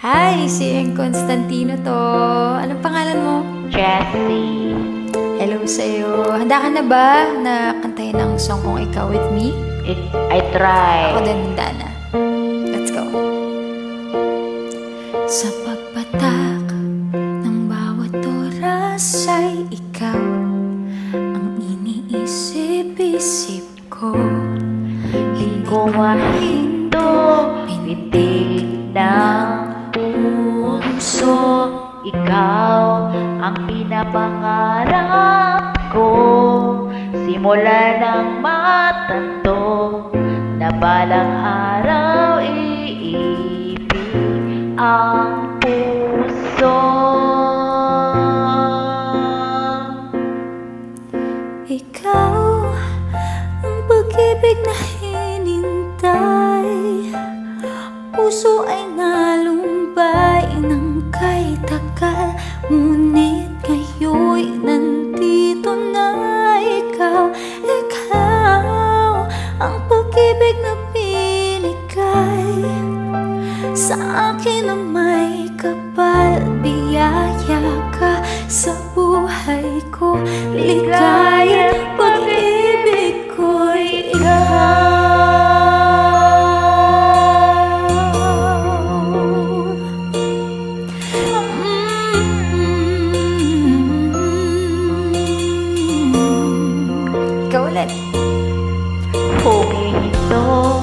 Hi, si Constantino to. Anong pangalan mo? Jessie. Hello sa'yo. Handa ka na ba na kantayin ang song kong Ikaw With Me? I try. Ako din handa na. Let's go. Sa pagpatak ng bawat oras ay ikaw ang iniisip-isip ko. Di ko mahinto, pitig ng puso. Ikaw ang pinapangarap ko. Simula ng matanto na balang araw iibig ang puso. Ikaw ang pag-ibig na hinintay. Puso ay nalumbay ng kay tagal, ngunit ngayon'y nandito na ikaw. Ikaw ang pag-ibig na binigay sa akin na may kapal. Biyaya ka sa buhay ko, ligaya pag-ibig ko'y ikaw. Ikaw ulit. Humihinto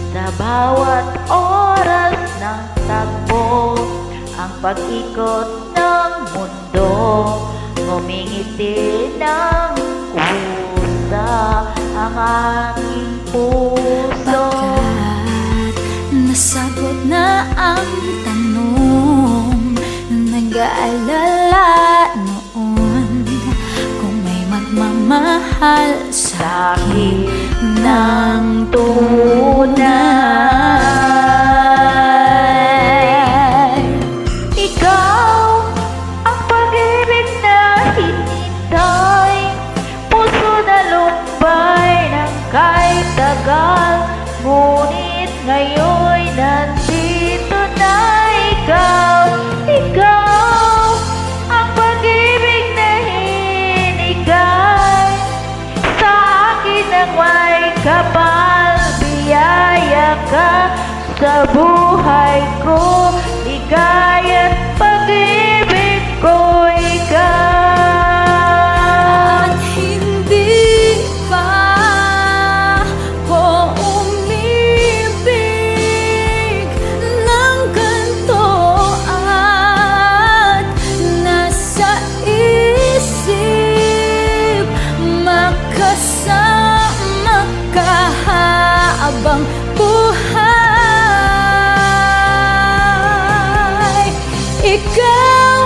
sa bawat oras ng tagpo, ang pag-ikot ng mundo. Humingiti ng kusa ang aking puso. Pagkat nasagot na ang tanong, nag-aalala noon kung may magmamahal sa akin ng tunay. Ikaw ang pag-ibig na hinintay, puso na lumbay ng kahit tagal, ngunit ngayon'y nandito na ikaw. Ikaw ang pag-ibig na hinigay sa akin ng may kapal. Biyaya ka sa buhay ko, ligaya't pag-ibig ko ikaw. At hindi pa ko umibig ng ganito, at nasa isip makasama ka habang buhay. Ikaw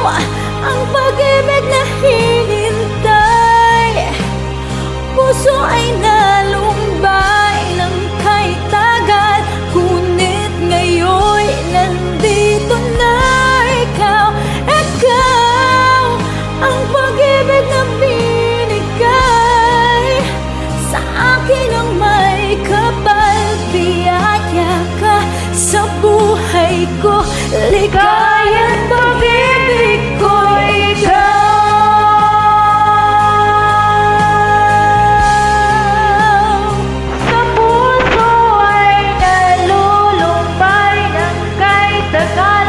ang pag-ibig na hinintay, puso ay nalumbay ng kay tagal, ngunit ngayon'y nandito na ikaw. Ikaw ang pag-ibig na binigay sa akin ang may kapal. Biyaya ka sa buhay ko, ligaya't pag-ibig ko ikaw. Sa puso ay nalulumbay ng kahit tagal,